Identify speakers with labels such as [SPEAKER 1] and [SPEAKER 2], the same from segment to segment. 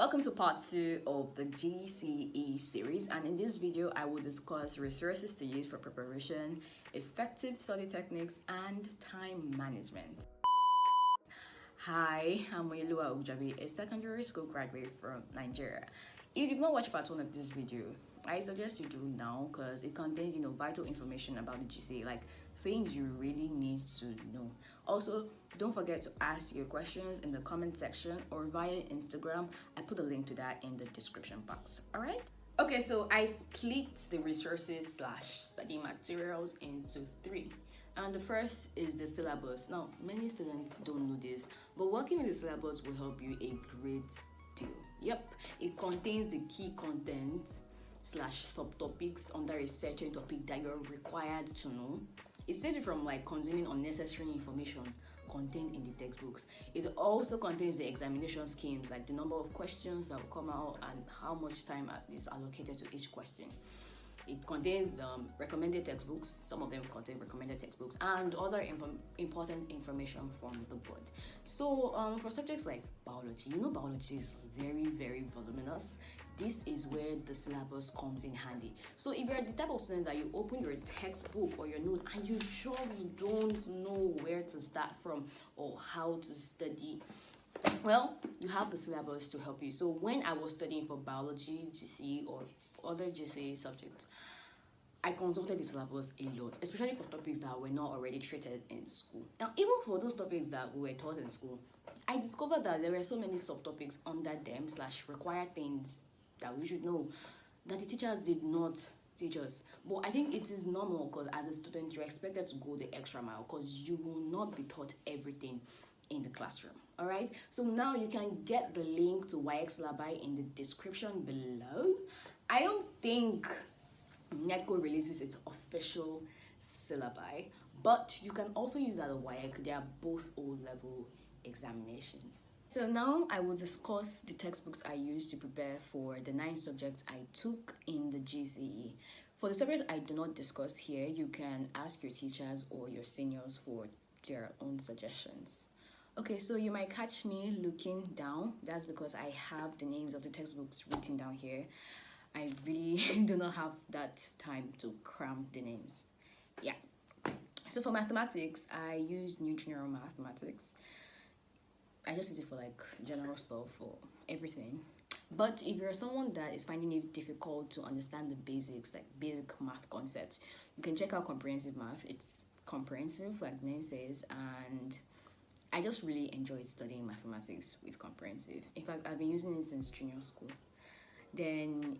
[SPEAKER 1] Welcome to part 2 of the GCE series, and in this video I will discuss resources to use for preparation, effective study techniques, and time management. Hi, I'm Oyelua Ujabi, a secondary school graduate from Nigeria. If you've not watched part 1 of this video, I suggest you do now because it contains vital information about the GCE, like things you really need to know. Also, don't forget to ask your questions in the comment section or via Instagram. I put a link to that in the description box. All right. Okay, so I split the resources / study materials into 3. And the first is the syllabus. Now, many students don't know this, but working with the syllabus will help you a great deal. Yep, it contains the key content / subtopics under a certain topic that you're required to know. It saves you from consuming unnecessary information contained in the textbooks. It also contains the examination schemes, like the number of questions that will come out and how much time is allocated to each question. It contains recommended textbooks. Some of them contain recommended textbooks and other important information from the board. So for subjects like biology, biology is very, very voluminous. This is where the syllabus comes in handy. So if you're the type of student that you open your textbook or your notes and you just don't know where to start from or how to study, well, you have the syllabus to help you. So when I was studying for biology, GCE, or other GCE subjects, I consulted the syllabus a lot, especially for topics that were not already treated in school. Now, even for those topics that we were taught in school, I discovered that there were so many subtopics under them / required things that we should know that the teachers did not teach us. But I think it is normal because as a student, you're expected to go the extra mile because you will not be taught everything in the classroom. All right, so now you can get the link to Syllabi in the description below. I don't think NECO releases its official syllabi, but you can also use that at WAEC. They are both O-level examinations. So now I will discuss the textbooks I used to prepare for the 9 subjects I took in the GCE. For the subjects I do not discuss here, you can ask your teachers or your seniors for their own suggestions. Okay, so you might catch me looking down. That's because I have the names of the textbooks written down here. I really do not have that time to cram the names. Yeah. So for mathematics, I use New General Mathematics. I just use it for general stuff or everything. But if you're someone that is finding it difficult to understand the basics, like basic math concepts, you can check out Comprehensive Math. It's comprehensive, like the name says, and I just really enjoyed studying mathematics with Comprehensive. In fact, I've been using it since junior school. Then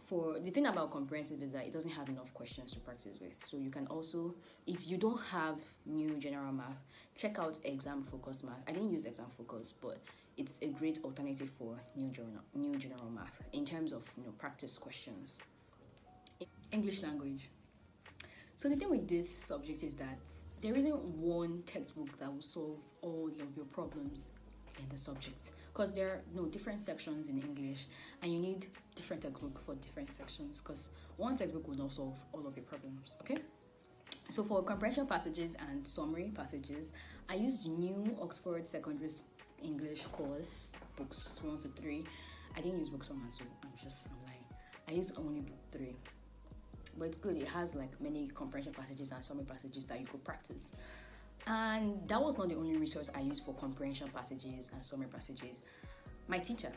[SPEAKER 1] for the thing about Comprehensive is that it doesn't have enough questions to practice with. So you can also, if you don't have New General Math, check out Exam Focus Math. I didn't use Exam Focus, but it's a great alternative for New General Math in terms of practice questions. English language. So the thing with this subject is that there isn't one textbook that will solve all of your problems in the subject, because there are different sections in English and you need different textbook for different sections, because one textbook will not solve all of your problems. Okay, so for comprehension passages and summary passages, I use New Oxford Secondary English course books 1 to 3. I didn't use books 1 and 2. I'm lying. I use only book 3. But it's good. It has many comprehension passages and summary passages that you could practice. And that was not the only resource I used for comprehension passages and summary passages. My teacher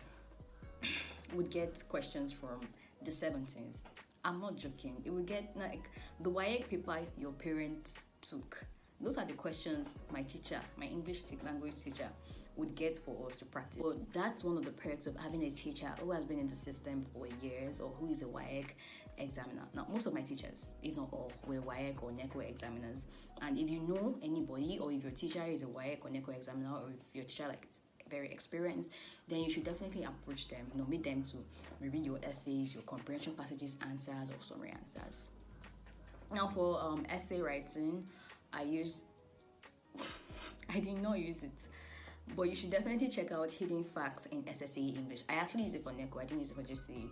[SPEAKER 1] would get questions from the 17th. I'm not joking. It would get the WAEC paper your parents took. Those are the questions my teacher, my English language teacher, would get for us to practice. But that's one of the perks of having a teacher who has been in the system for years or who is a WAEC examiner. Now, most of my teachers, if not all, were WAEC or NECO examiners. And if you know anybody, or if your teacher is a WAEC or NECO examiner, or if your teacher very experienced, then you should definitely approach them. Meet them to read your essays, your comprehension passages, answers, or summary answers. Now, for essay writing, I did not use it, but you should definitely check out Hidden Facts in SSA English. I actually use it for NECO. I didn't use it for GCE.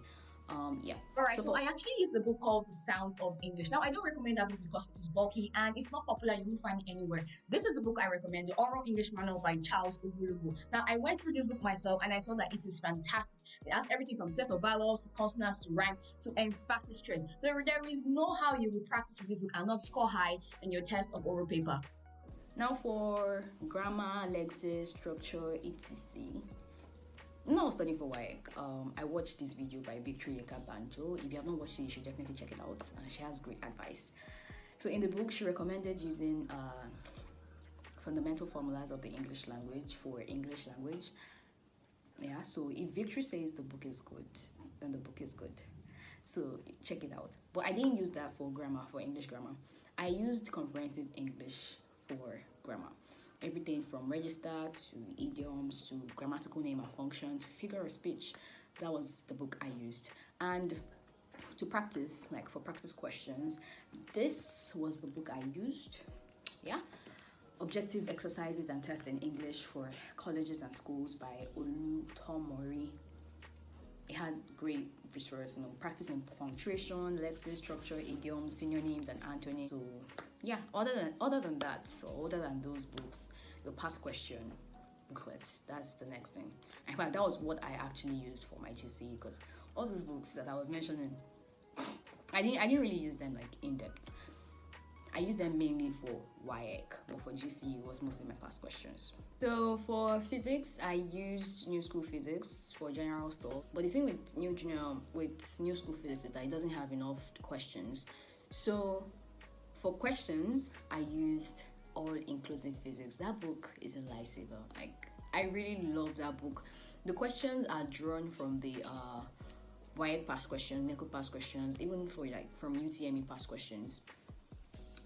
[SPEAKER 1] Yeah.
[SPEAKER 2] All right, so I actually use the book called The Sound of English. Now, I don't recommend that book because it is bulky and it's not popular. You won't find it anywhere. This is the book I recommend, The Oral English Manual by Charles Ogulugo. Now, I went through this book myself and I saw that it is fantastic. It has everything from test of vowels to consonants to rhyme to emphatic strength. So there is no how you will practice with this book and not score high in your test of oral paper.
[SPEAKER 1] Now for grammar, lexis, structure, etc. When I was studying for WAEC, I watched this video by Victory Banjo. If you have not watched it, you should definitely check it out. She has great advice. So in the book, she recommended using fundamental formulas of the English language for English language. Yeah, so if Victory says the book is good, then the book is good. So check it out. But I didn't use that for grammar, for English grammar. I used comprehensive English for grammar. Everything from register to idioms to grammatical name and function to figure of speech. That was the book I used. And to practice, like for practice questions, this was the book I used. Yeah. Objective exercises and tests in English for colleges and schools by Olu Tomori. It had great resources, practicing punctuation, lexis, structure, idioms, synonyms, and antonyms. So yeah, other than that, or other than those books, your past question booklets. That's the next thing. In fact, that was what I actually used for my GCE because all those books that I was mentioning, I didn't really use them like in depth. I used them mainly for WAEC, but for GCE it was mostly my past questions. So for physics, I used New School Physics for general stuff. But the thing with New School Physics is that it doesn't have enough questions. So for questions, I used All Inclusive Physics. That book is a lifesaver. Like I really love that book. The questions are drawn from the WAEC past questions, NECO past questions, even for like from UTME past questions.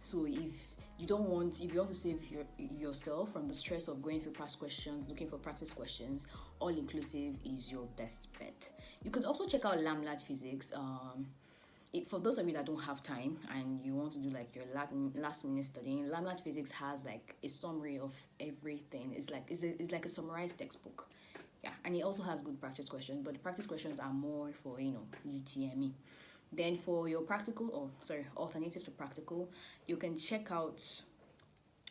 [SPEAKER 1] So if you want to save yourself from the stress of going through past questions, looking for practice questions, All Inclusive is your best bet. You could also check out Lamlat Physics. For those of you that don't have time and you want to do like your last minute studying, Lamlat Physics has like a summary of everything. It's like a summarized textbook. Yeah, and it also has good practice questions, but the practice questions are more for UTME. Then for your alternative to practical, you can check out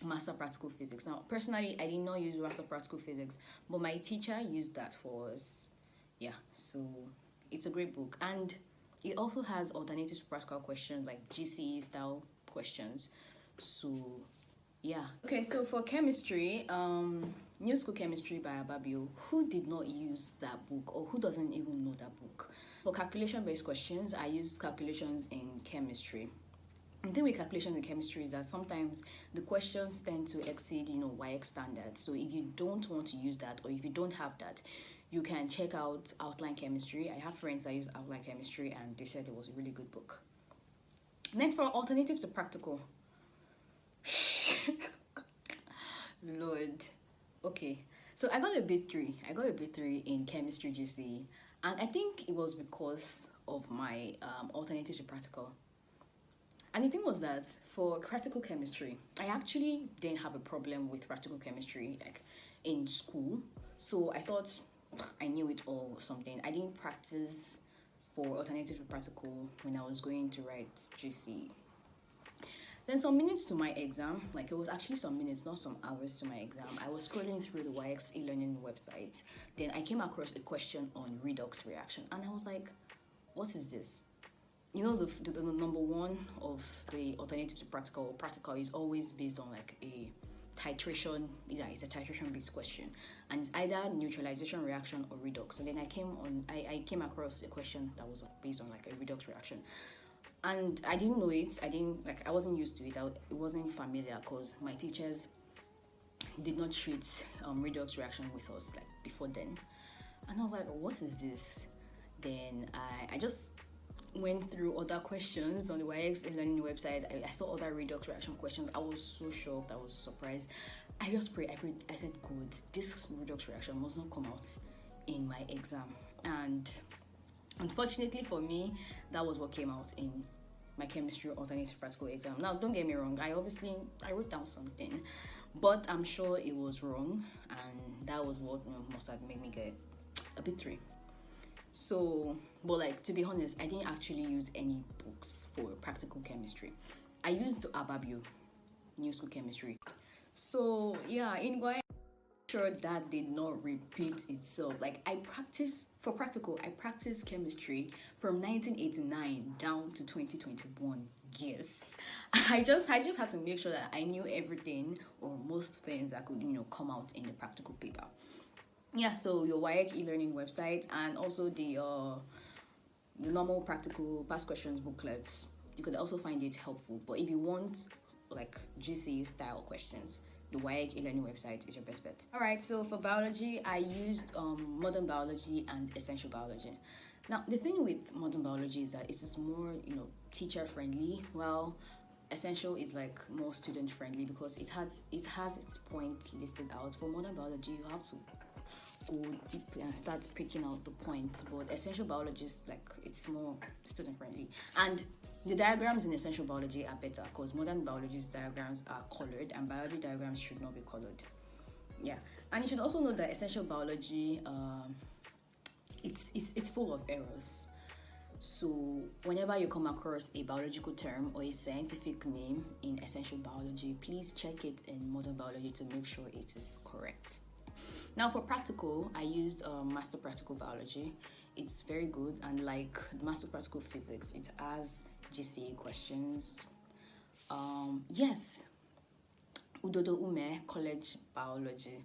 [SPEAKER 1] Master Practical Physics. Now, personally, I did not use Master Practical Physics, but my teacher used that for us. Yeah, so it's a great book. And it also has alternative to practical questions, like GCE style questions. So, yeah. Okay, so for chemistry, New School Chemistry by Ababio. Who did not use that book or who doesn't even know that book? For calculation-based questions, I use calculations in chemistry. The thing with calculations in chemistry is that sometimes the questions tend to exceed, WAEC standards. So if you don't want to use that or if you don't have that, you can check out Outline Chemistry. I have friends that use Outline Chemistry and they said it was a really good book. Then for alternative to practical, Lord. Okay, so I got a B3 in chemistry GCE, and I think it was because of my alternative to practical. And the thing was that for practical chemistry, I actually didn't have a problem with practical chemistry like in school. So I thought I knew it all or something. I didn't practice for alternative to practical when I was going to write GCE. Then some minutes to my exam, like it was actually some minutes, not some hours to my exam. I was scrolling through the WAEC's e-learning website. Then I came across a question on redox reaction, and I was like, what is this? The number one of the alternative to practical is always based on like a titration. Yeah, it's a titration based question, and it's either neutralization reaction or redox. So then I came across a question that was based on like a redox reaction. And I didn't know it. I wasn't used to it. It wasn't familiar because my teachers did not treat redox reaction with us like before then. And I was like, what is this? Then I just went through other questions on the WAEC's learning website. I saw other redox reaction questions. I was so shocked. I was surprised. I just prayed. I said, God, this redox reaction must not come out in my exam. And unfortunately for me, that was what came out in my chemistry alternative practical exam. Now, don't get me wrong. I wrote down something, but I'm sure it was wrong, and that was what must have made me get a B3. So, but like, to be honest, I didn't actually use any books for practical chemistry. I used Ababio, new school chemistry. So yeah, in Goya, sure that did not repeat itself. Like, I practiced for practical, I practiced chemistry from 1989 down to 2021. Yes. I just had to make sure that I knew everything or most things that could, come out in the practical paper. Yeah, so your WIEC e-learning website and also the normal practical past questions booklets. You could also find it helpful. But if you want like GCE style questions, the WIEC e-learning website is your best bet. All right, so for biology, I used modern biology and essential biology. Now, the thing with modern biology is that it is more, teacher friendly. Well, essential is like more student friendly because it has its points listed out. For modern biology, you have to go deep and start picking out the points, but essential biology is like it's more student friendly, and the diagrams in essential biology are better because modern biology's diagrams are colored and biology diagrams should not be colored. Yeah, and you should also know that essential biology it's full of errors. So whenever you come across a biological term or a scientific name in essential biology, please check it in modern biology to make sure it is correct. Now for practical, I used Master Practical Biology. It's very good, and like Master Practical Physics, it has GCE questions. Yes, Udodo Ume College Biology.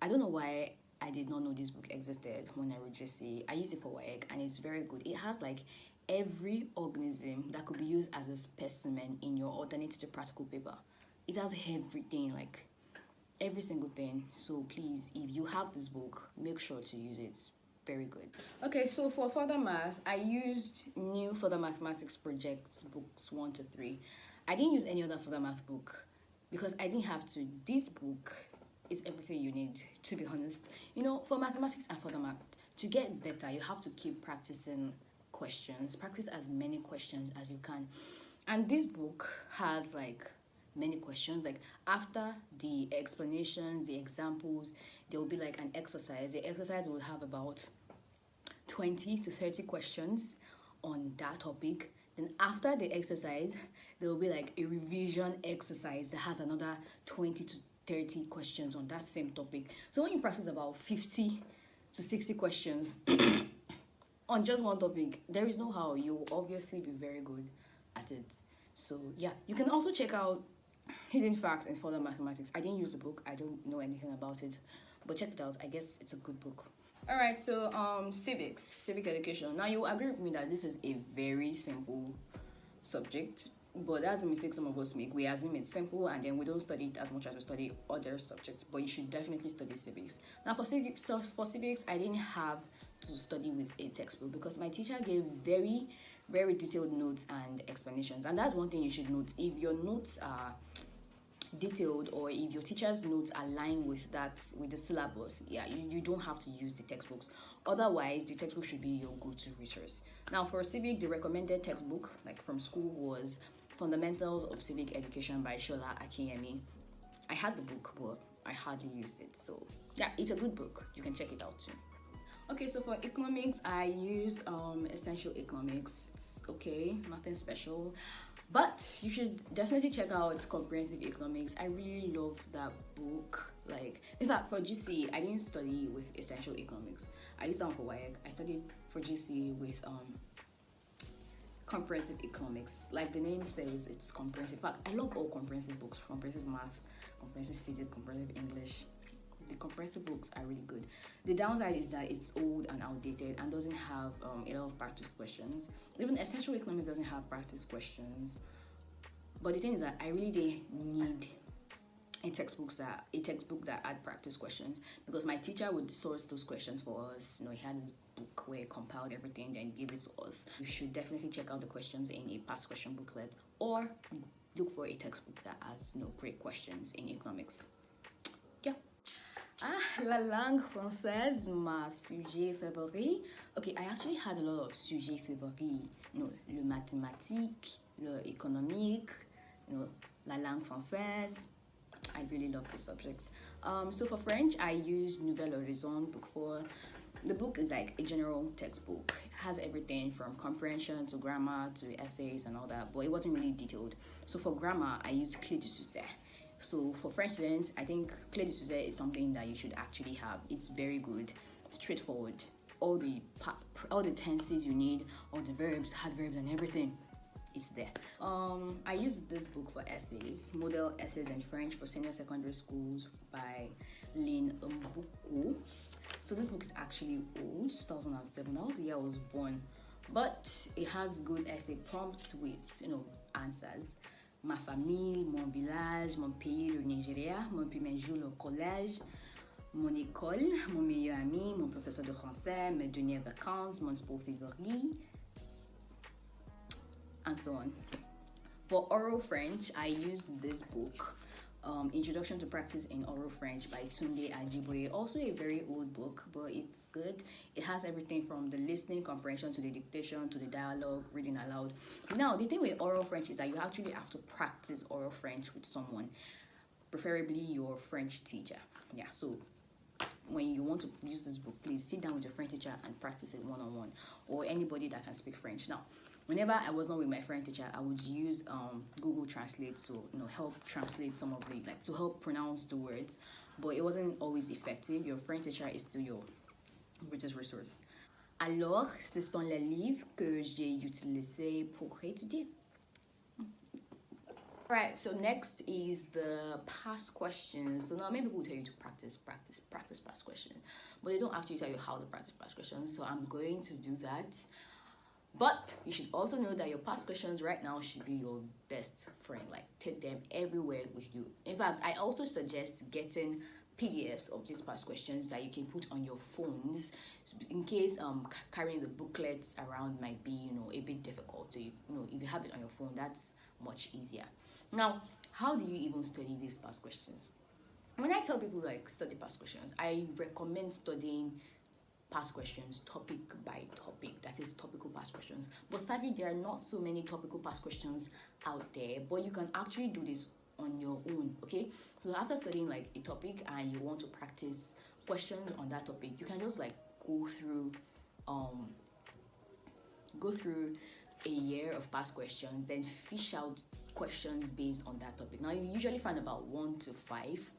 [SPEAKER 1] I don't know why I did not know this book existed when I read GCE. I used it for WIEC and it's very good. It has like every organism that could be used as a specimen in your alternate to practical paper. It has everything, like every single thing. So please, if you have this book, make sure to use it. Very good. Okay, so for further math, I used new further mathematics projects books 1 to 3. I didn't use any other further math book because I didn't have to. This book is everything you need, to be honest. For mathematics and further math, to get better, you have to keep practicing questions. Practice as many questions as you can. And this book has like many questions. Like after the explanations, the examples, there will be like an exercise. The exercise will have about 20 to 30 questions on that topic. Then after the exercise, there will be like a revision exercise that has another 20 to 30 questions on that same topic. So when you practice about 50 to 60 questions on just one topic, there is no how. You will obviously be very good at it. So yeah, you can also check out Hidden Facts in Further Mathematics. I didn't use the book. I don't know anything about it, but check it out. I guess it's a good book. All right, so civic education. Now you agree with me that this is a very simple subject, but that's a mistake some of us make. We assume it's simple and then we don't study it as much as we study other subjects, but you should definitely study civics. Now for civics, I didn't have to study with a textbook because my teacher gave very, very detailed notes and explanations, and that's one thing you should note. If your notes are detailed or if your teacher's notes align with the syllabus, you don't have to use the textbooks. Otherwise, the textbook should be your go-to resource. Now for civic, the recommended textbook like from school was Fundamentals of Civic Education by Shola Akinyemi. I had the book, but I hardly used it. So yeah, it's a good book. You can check it out too. Okay, so for economics, I used Essential Economics. It's okay, nothing special. But you should definitely check out Comprehensive Economics. I really love that book. Like, in fact, for GCE, I didn't study with Essential Economics. I used that one for WIEC. I studied for GCE with Comprehensive Economics. Like the name says, it's comprehensive. In fact, I love all comprehensive books. Comprehensive Math, Comprehensive Physics, Comprehensive English. The comprehensive books are really good. The downside is that it's old and outdated and doesn't have a lot of practice questions. Even Essential Economics doesn't have practice questions. But the thing is that I really didn't need a textbook that had practice questions because my teacher would source those questions for us. He had this book where he compiled everything and gave it to us. You should definitely check out the questions in a past question booklet or look for a textbook that has great questions in economics. Yeah. La langue française, ma sujet favori. Okay, I actually had a lot of sujets favoris. Le mathématique, le économique, la langue française. I really love this subject. So for French, I used Nouvelle Horizon, book 4. The book is like a general textbook. It has everything from comprehension to grammar to essays and all that, but it wasn't really detailed. So for grammar, I used Clé de Succès. So for French students, I think Clé de Succès is something that you should actually have. It's very good, straightforward. All the tenses you need, all the verbs, adverbs, and everything. It's there. I used this book for essays, Model Essays in French for Senior Secondary Schools by Lynn Mbuku. So this book is actually old, 2007. That was the year I was born, but it has good essay prompts with answers. Ma famille, mon village, mon pays, le Nigeria, mon premier jour au collège, mon école, mon meilleur ami, mon professeur de français, mes dernières vacances, mon sport favori, and so on. For oral French, I used this book, Introduction to Practice in Oral French by Tunde Ajiboye. Also a very old book, but it's good. It has everything from the listening comprehension to the dictation to the dialogue, reading aloud. Now, the thing with oral French is that you actually have to practice oral French with someone, preferably your French teacher. Yeah, so when you want to use this book, please sit down with your French teacher and practice it one-on-one, or anybody that can speak French. Now, whenever I was not with my French teacher, I would use Google Translate to help translate some of the to help pronounce the words, but it wasn't always effective. Your French teacher is still your greatest resource. Alors, ce sont les livres que j'ai utilisés pour étudier. Right, so next is the past questions. So now many people will tell you to practice past questions, but they don't actually tell you how to practice past questions. So I'm going to do that. But you should also know that your past questions right now should be your best friend. Like, take them everywhere with you. In fact, I also suggest getting PDFs of these past questions that you can put on your phones, in case carrying the booklets around might be a bit difficult. So if you have it on your phone, that's much easier. Now, how do you even study these past questions? When I tell people study past questions, I recommend studying past questions topic by topic, that is topical past questions. But sadly, there are not so many topical past questions out there, but you can actually do this on your own. Okay, so after studying a topic and you want to practice questions on that topic, you can just go through a year of past questions, then fish out questions based on that topic. Now, you usually find about 1 to 5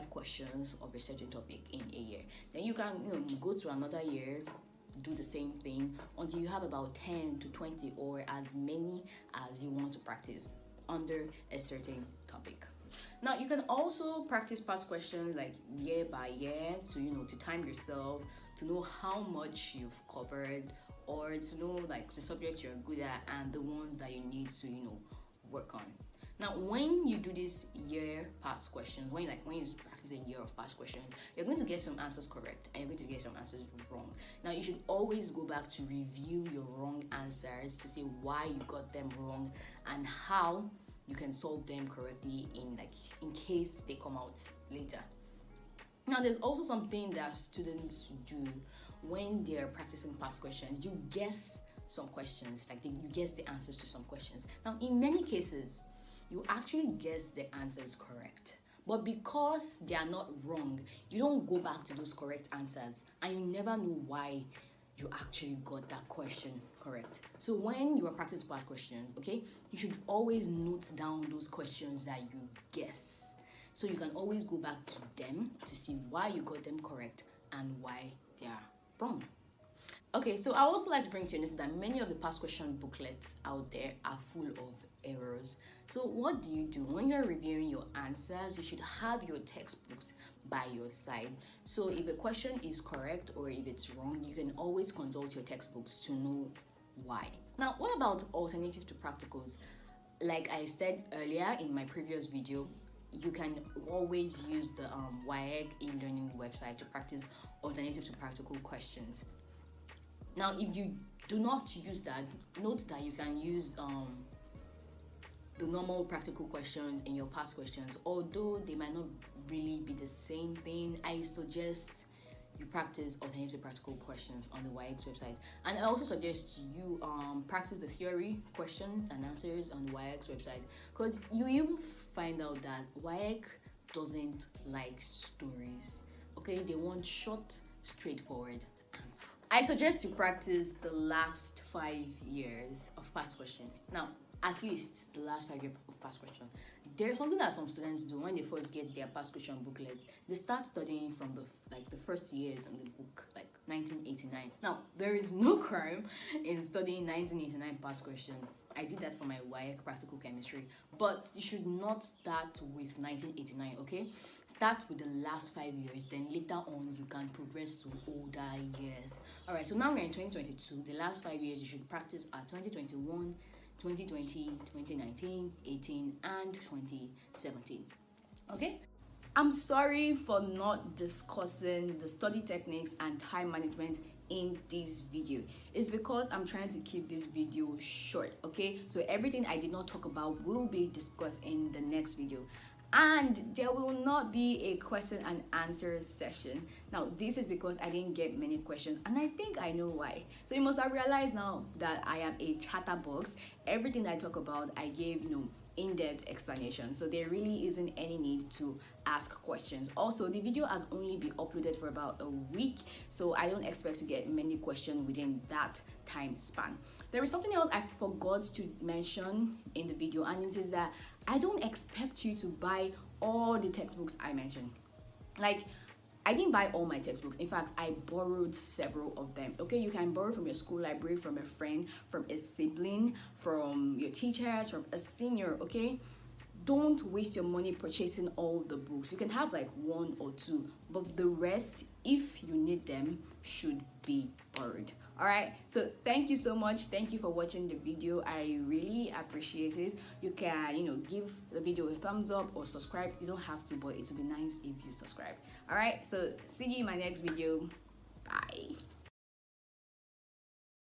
[SPEAKER 1] questions of a certain topic in a year. Then you can go through another year, do the same thing until you have about 10 to 20 or as many as you want to practice under a certain topic. Now, you can also practice past questions year by year to time yourself, to know how much you've covered, or to know the subject you're good at and the ones that you need to work on. Now, when you do this year past questions, when you practice a year of past questions, you're going to get some answers correct and you're going to get some answers wrong. Now, you should always go back to review your wrong answers to see why you got them wrong and how you can solve them correctly in case they come out later. Now, there's also something that students do when they're practicing past questions. You guess some questions, you guess the answers to some questions. Now, in many cases, you actually guess the answers correct, but because they are not wrong, you don't go back to those correct answers and you never know why you actually got that question correct. So when you are practicing past questions, okay, you should always note down those questions that you guess, so you can always go back to them to see why you got them correct and why they are wrong. Okay, so I also like to bring to your notice that many of the past question booklets out there are full of errors. So what do you do when you're reviewing your answers? You should have your textbooks by your side. So if a question is correct or if it's wrong, you can always consult your textbooks to know why. Now, what about alternative to practicals? Like I said earlier in my previous video, you can always use the WIEG e-learning website to practice alternative to practical questions. Now, if you do not use that, note that you can use the normal practical questions in your past questions. Although they might not really be the same thing, I suggest you practice alternative practical questions on the WIEG's website. And I also suggest you practice the theory questions and answers on the WIEG's website, because you will find out that WIEG doesn't like stories. Okay, they want short straightforward answer. I suggest you practice the last 5 years of past questions. Now, at least the last 5 years of past questions. There's something that some students do when they first get their past question booklets. They start studying from the first years in the book, like 1989. Now, there is no crime in studying 1989 past question. I did that for my WAEC practical chemistry, but you should not start with 1989, okay? Start with the last 5 years, then later on you can progress to older years. All right, so now we're in 2022. The last 5 years you should practice are 2021, 2020, 2019, 18, and 2017. Okay? I'm sorry for not discussing the study techniques and time management in this video. It's because I'm trying to keep this video short, okay? So everything I did not talk about will be discussed in the next video. And there will not be a question and answer session. Now, this is because I didn't get many questions, and I think I know why. So you must have realized now that I am a chatterbox. Everything I talk about, I gave, in-depth explanation, so there really isn't any need to ask questions. Also, the video has only been uploaded for about a week, so I don't expect to get many questions within that time span. There is something else I forgot to mention in the video, and it is that I don't expect you to buy all the textbooks I mentioned. Like, I didn't buy all my textbooks. In fact, I borrowed several of them. Okay, you can borrow from your school library, from a friend, from a sibling, from your teachers, from a senior, okay? Don't waste your money purchasing all the books. You can have like one or two, but the rest, if you need them, should be borrowed. All right, so thank you so much. Thank you for watching the video. I really appreciate it. You can, give the video a thumbs up or subscribe. You don't have to, but it would be nice if you subscribe. All right, so see you in my next video. Bye.